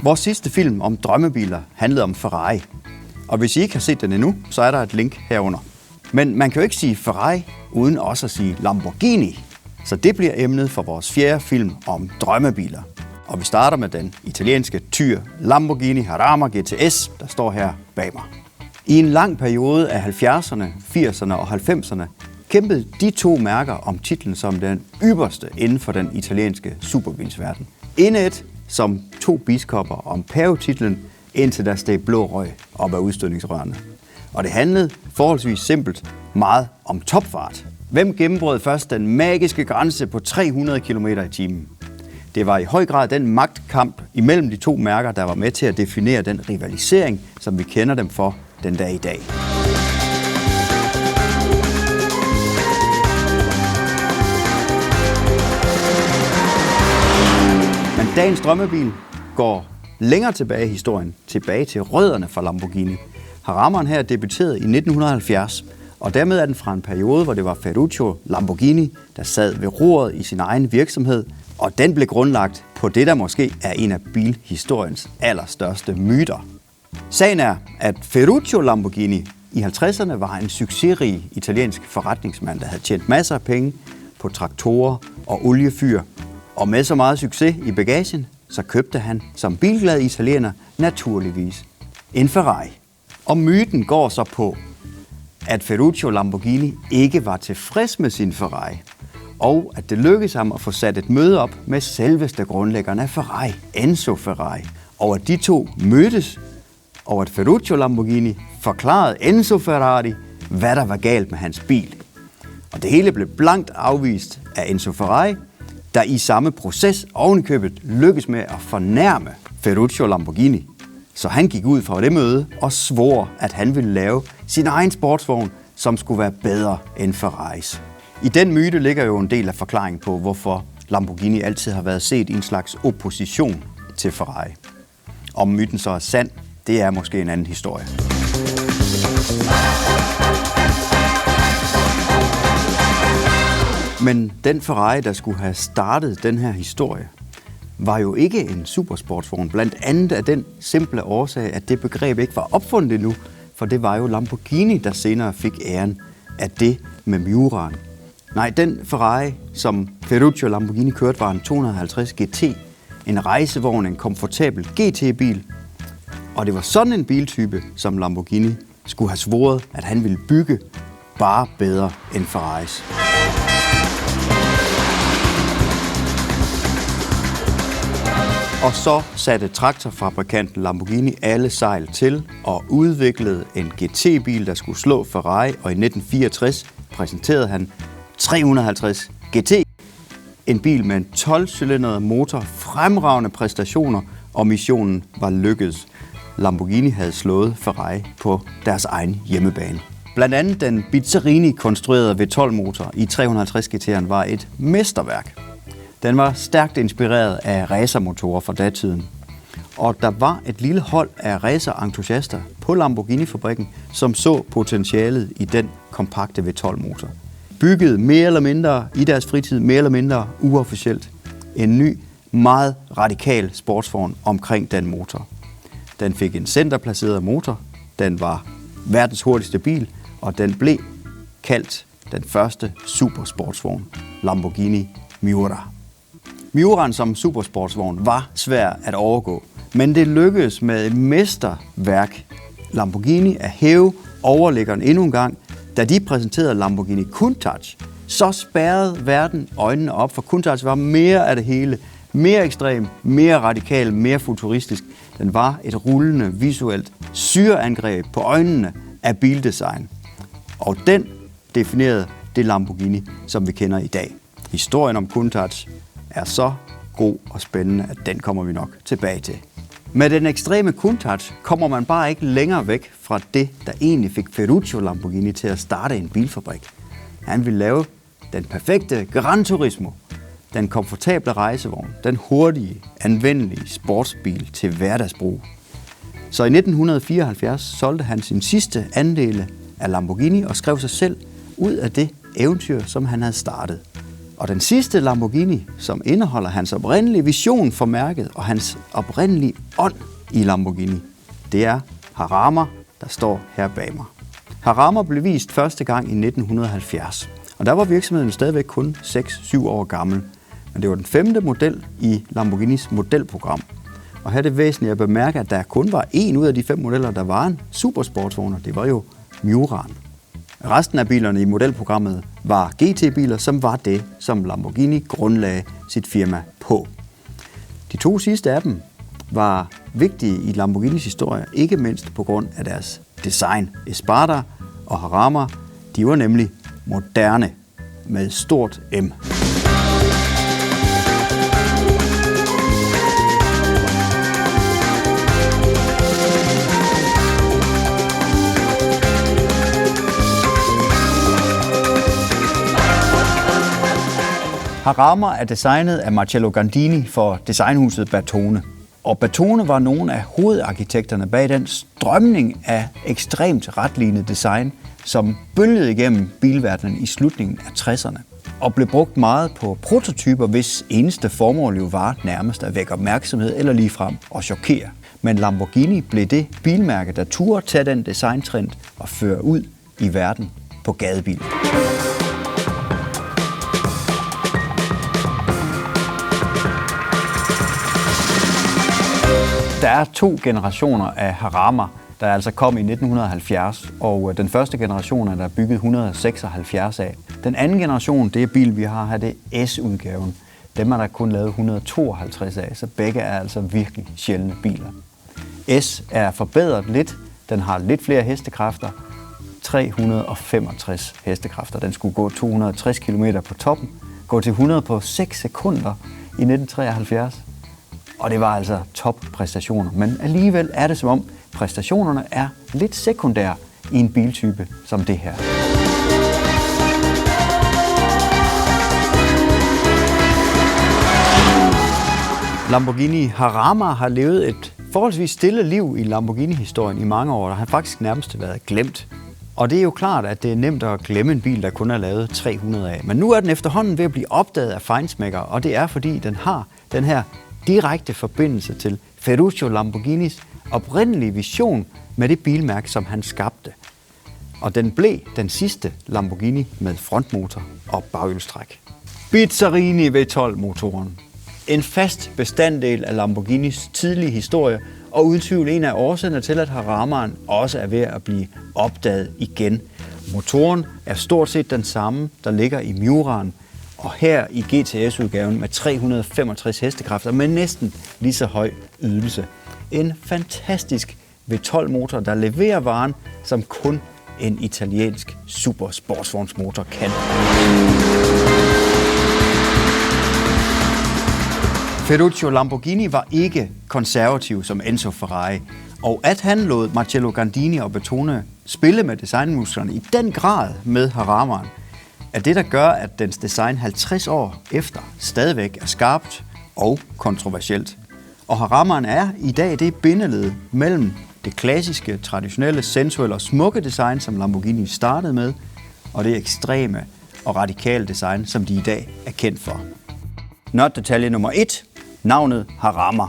Vores sidste film om drømmebiler handlede om Ferrari. Og hvis I ikke har set den endnu, så er der et link herunder. Men man kan jo ikke sige Ferrari uden også at sige Lamborghini. Så det bliver emnet for vores fjerde film om drømmebiler. Og vi starter med den italienske tyr Lamborghini Huracan GTS, der står her bag mig. I en lang periode af 70'erne, 80'erne og 90'erne kæmpede de to mærker om titlen som den ypperste inden for den italienske superbilsverden. Indet som to biskopper om pavetitlen, indtil der steg blå røg op af udstødningsrørene. Og det handlede forholdsvis simpelt meget om topfart. Hvem gennembrød først den magiske grænse på 300 km i timen? Det var i høj grad den magtkamp imellem de to mærker, der var med til at definere den rivalisering, som vi kender dem for den dag i dag. Men dagens drømmebil går længere tilbage i historien, tilbage til rødderne for Lamborghini. Huracan her debuterede i 1970, og dermed er den fra en periode, hvor det var Ferruccio Lamborghini, der sad ved roret i sin egen virksomhed, og den blev grundlagt på det, der måske er en af bilhistoriens allerstørste myter. Sagen er, at Ferruccio Lamborghini i 50'erne var en succesrig italiensk forretningsmand, der havde tjent masser af penge på traktorer og oliefyr. Og med så meget succes i bagagen, så købte han som bilglad italiener naturligvis en Ferrari. Og myten går så på, at Ferruccio Lamborghini ikke var tilfreds med sin Ferrari, og at det lykkedes ham at få sat et møde op med selveste grundlæggeren af Ferrari, Enzo Ferrari, og at de to mødtes, og at Ferruccio Lamborghini forklarede Enzo Ferrari, hvad der var galt med hans bil. Og det hele blev blankt afvist af Enzo Ferrari, der i samme proces ovenikøbet lykkedes med at fornærme Ferruccio Lamborghini. Så han gik ud fra det møde og svor, at han ville lave sin egen sportsvogn, som skulle være bedre end Ferraris. I den myte ligger jo en del af forklaringen på, hvorfor Lamborghini altid har været set i en slags opposition til Ferrari. Om myten så er sand, det er måske en anden historie. Men den Ferrari, der skulle have startet den her historie, var jo ikke en supersportsvogn, blandt andet af den simple årsag, at det begreb ikke var opfundet endnu, for det var jo Lamborghini, der senere fik æren af det med Miuraen. Nej, den Ferrari, som Ferruccio Lamborghini kørte, var en 250 GT, en rejsevogn, en komfortabel GT-bil, og det var sådan en biltype, som Lamborghini skulle have svoret, at han ville bygge bare bedre end Ferraris. Og så satte traktorfabrikanten Lamborghini alle sejl til og udviklede en GT-bil, der skulle slå Ferrari, og i 1964 præsenterede han 350 GT. En bil med en 12-cylindret motor, fremragende præstationer, og missionen var lykkedes. Lamborghini havde slået Ferrari på deres egen hjemmebane. Blandt andet den Bizzarini-konstruerede V12-motor i 350 GT'eren var et mesterværk. Den var stærkt inspireret af racermotorer fra datiden. Og der var et lille hold af racerentusiaster på Lamborghini-fabrikken, som så potentialet i den kompakte V12-motor. Byggede mere eller mindre i deres fritid, mere eller mindre uofficielt, en ny, meget radikal sportsvogn omkring den motor. Den fik en centerplaceret motor, den var verdens hurtigste bil, og den blev kaldt den første supersportsvogn, Lamborghini Miura. Miuraen som supersportsvogn var svær at overgå, men det lykkedes med et mesterværk Lamborghini at hæve overliggeren endnu en gang, da de præsenterede Lamborghini Countach. Så spærrede verden øjnene op, for Countach var mere af det hele, mere ekstrem, mere radikal, mere futuristisk. Den var et rullende visuelt syreangreb på øjnene af bildesign. Og den definerede det Lamborghini, som vi kender i dag. Historien om Countach er så god og spændende, at den kommer vi nok tilbage til. Med den ekstreme Countach kommer man bare ikke længere væk fra det, der egentlig fik Ferruccio Lamborghini til at starte en bilfabrik. Han ville lave den perfekte Gran Turismo, den komfortable rejsevogn, den hurtige, anvendelige sportsbil til hverdagsbrug. Så i 1974 solgte han sin sidste andele af Lamborghini og skrev sig selv ud af det eventyr, som han havde startet. Og den sidste Lamborghini, som indeholder hans oprindelige vision for mærket og hans oprindelige ånd i Lamborghini, det er Jarama, der står her bag mig. Jarama blev vist første gang i 1970, og der var virksomheden stadigvæk kun 6-7 år gammel. Men det var den 5. model i Lamborghinis modelprogram. Og her er det væsentligt at bemærke, at der kun var en ud af de 5 modeller, der var en supersportsvogn, og det var jo Miuraen. Resten af bilerne i modelprogrammet var GT-biler, som var det, som Lamborghini grundlagde sit firma på. De 2 sidste af dem var vigtige i Lamborghinis historie, ikke mindst på grund af deres design. Espada og Jarama, de var nemlig moderne med stort M. Jarama er designet af Marcello Gandini for designhuset Bertone. Og Bertone var nogle af hovedarkitekterne bag den strømning af ekstremt retlignende design, som bølgede igennem bilverdenen i slutningen af 60'erne. Og blev brugt meget på prototyper, hvis eneste formål jo var nærmest at vække opmærksomhed eller ligefrem at chokere. Men Lamborghini blev det bilmærke, der turde tage den designtrend og føre ud i verden på gadebiler. Der er 2 generationer af Jarama, der altså kom i 1970, og den første generation er der bygget 176 af. Den anden generation, det er bil, vi har her, det er S-udgaven. Dem er der kun lavet 152 af, så begge er altså virkelig sjældne biler. S er forbedret lidt, den har lidt flere hestekræfter, 365 hestekræfter. Den skulle gå 260 km på toppen, gå til 100 på 6 sekunder i 1973. Og det var altså toppræstationer, men alligevel er det som om præstationerne er lidt sekundære i en biltype som det her. Lamborghini Jarama har levet et forholdsvis stille liv i Lamborghini-historien i mange år, og har faktisk nærmest været glemt. Og det er jo klart, at det er nemt at glemme en bil, der kun er lavet 300 af. Men nu er den efterhånden ved at blive opdaget af feinschmeckere, og det er fordi den har den her direkte forbindelse til Ferruccio Lamborghinis oprindelige vision med det bilmærke, som han skabte. Og den blev den sidste Lamborghini med frontmotor og baghjulstræk. Bizzarini V12-motoren. En fast bestanddel af Lamborghinis tidlige historie, og uden tvivl en af årsagerne til, at Jaramaen også er ved at blive opdaget igen. Motoren er stort set den samme, der ligger i Miuraen, og her i GTS-udgaven med 365 hestekræfter med næsten lige så høj ydelse. En fantastisk V12-motor, der leverer varen, som kun en italiensk supersportsvognsmotor kan. Ferruccio Lamborghini var ikke konservativ som Enzo Ferrari, og at han lod Marcello Gandini og Bertone spille med designmusklerne i den grad med Jaramaen, er det, der gør, at dens design 50 år efter stadigvæk er skarpt og kontroversielt. Og Jaramaen er i dag det bindeled mellem det klassiske, traditionelle, sensuelle og smukke design, som Lamborghini startede med, og det ekstreme og radikale design, som de i dag er kendt for. Nørdedetalje nummer 1. Navnet Jarama.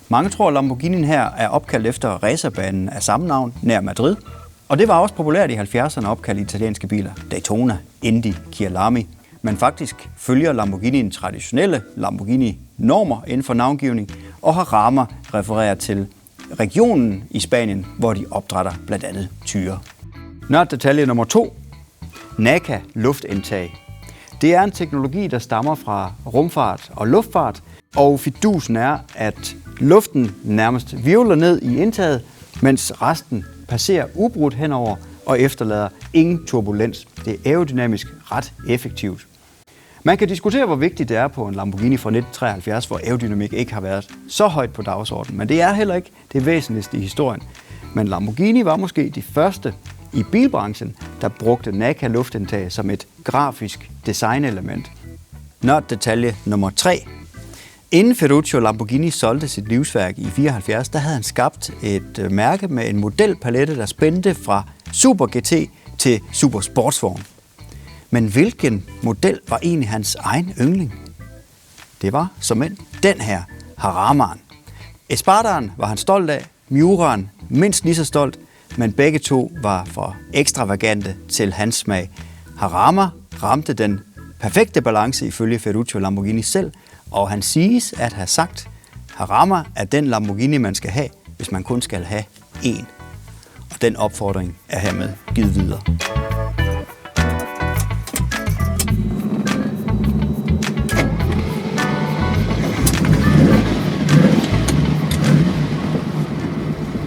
Mange tror, at Lamborghinien her er opkaldt efter racerbanen af samme navn nær Madrid. Og det var også populært i 70'erne at opkalde italienske biler Daytona, Indy, Kyalami. Men faktisk følger Lamborghini traditionelle Lamborghini-normer inden for navngivning, og Jarama refererer til regionen i Spanien, hvor de opdrætter blandt andet tyre. Nørdedetalje nummer 2. NACA luftindtag. Det er en teknologi, der stammer fra rumfart og luftfart, og fidusen er, at luften nærmest hvirvler ned i indtaget, mens resten passerer ubrudt henover og efterlader ingen turbulens. Det er aerodynamisk ret effektivt. Man kan diskutere, hvor vigtigt det er på en Lamborghini fra 1973, hvor aerodynamik ikke har været så højt på dagsordenen, men det er heller ikke det væsentligste i historien. Men Lamborghini var måske de første i bilbranchen, der brugte NACA luftindtag som et grafisk designelement. Nørdedetalje nummer 3. Inden Ferruccio Lamborghini solgte sit livsværk i 74, der havde han skabt et mærke med en modelpalette, der spændte fra Super GT til Super Sportsvogn. Men hvilken model var egentlig hans egen yndling? Det var såmænd den her, Haramaen. Espadaren var han stolt af, Miuraen mindst lige så stolt, men begge to var for ekstravagante til hans smag. Harama ramte den perfekte balance ifølge Ferruccio Lamborghini selv, og han siges at have sagt, Harama er den Lamborghini, man skal have, hvis man kun skal have én. Og den opfordring er hermed givet videre.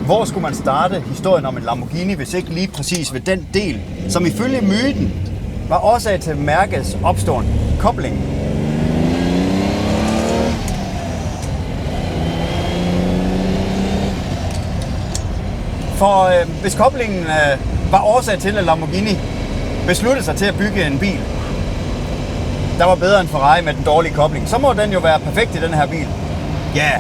Hvor skulle man starte historien om en Lamborghini, hvis ikke lige præcis ved den del, som ifølge myten var årsag til mærkets opståen, koblingen. For hvis koblingen var årsag til, at Lamborghini besluttede sig til at bygge en bil, der var bedre end Ferrari med den dårlige kobling, så må den jo være perfekt i den her bil. Ja,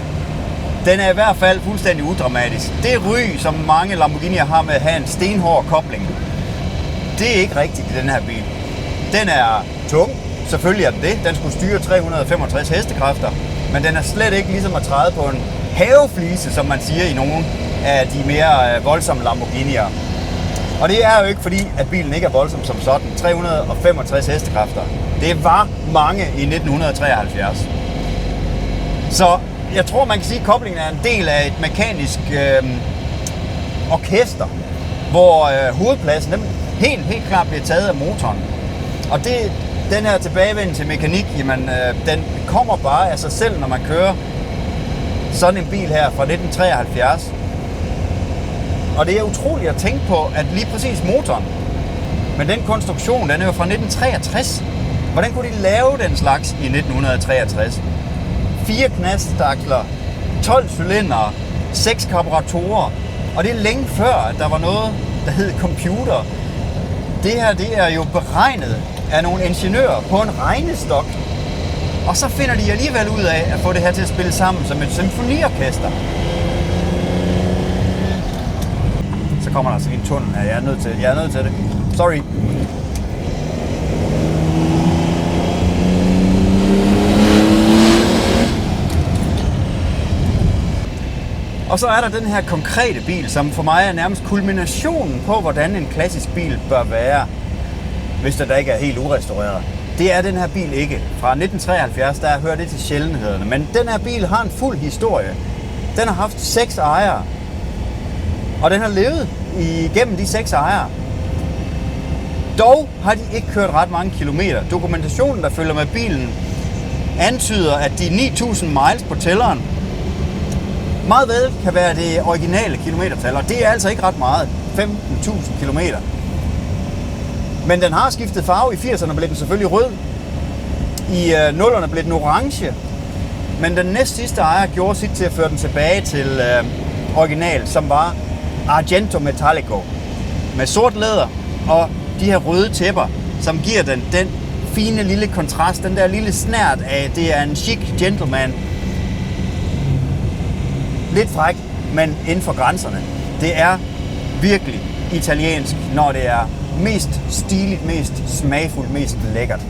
den er i hvert fald fuldstændig udramatisk. Det ry, som mange Lamborghinier har med at have en stenhård kobling, det er ikke rigtigt i den her bil. Den er tung, selvfølgelig er den det. Den skulle styre 365 hestekræfter, men den er slet ikke ligesom at træde på en haveflise, som man siger i nogle af de mere voldsomme Lamborghinier. Og det er jo ikke fordi, at bilen ikke er voldsom som sådan. 365 hestekræfter. Det var mange i 1973. Så jeg tror, man kan sige, at koblingen er en del af et mekanisk orkester, hvor hovedpladsen helt klart bliver taget af motoren. Og den her tilbagevenden til mekanik, jamen, den kommer bare af sig selv, når man kører sådan en bil her fra 1973. Og det er utroligt at tænke på, at lige præcis motoren, men den konstruktion, den er jo fra 1963. Hvordan kunne de lave den slags i 1963? 4 knastaksler, 12 cylindere, 6 karburatorer, og det er længe før, at der var noget, der hed computer. Det her, det er jo beregnet af nogle ingeniører på en regnestok, og så finder de alligevel ud af at få det her til at spille sammen som et symfoniorkester. Så kommer der altså en tunnel her, jeg er nødt til det. Sorry. Og så er der den her konkrete bil, som for mig er nærmest kulminationen på, hvordan en klassisk bil bør være, hvis der ikke er helt urestaureret. Det er den her bil ikke. Fra 1973, der hører det til sjældenhederne. Men den her bil har en fuld historie. Den har haft 6 ejere. Og den har levet igennem de 6 ejere. Dog har de ikke kørt ret mange kilometer. Dokumentationen, der følger med bilen, antyder, at de 9.000 miles på tælleren meget vel kan være det originale kilometertal, og det er altså ikke ret meget. 15.000 kilometer. Men den har skiftet farve. I 80'erne blev den selvfølgelig rød. I 0'erne blev den orange. Men den næst sidste ejer gjorde sit til at føre den tilbage til original, som var Argento Metallico. Med sort læder og de her røde tæpper, som giver den fine lille kontrast, den der lille snert af, det er en chic gentleman. Lidt fræk, men inden for grænserne. Det er virkelig italiensk, når det er mest stiligt, mest smagfuldt, mest lækkert.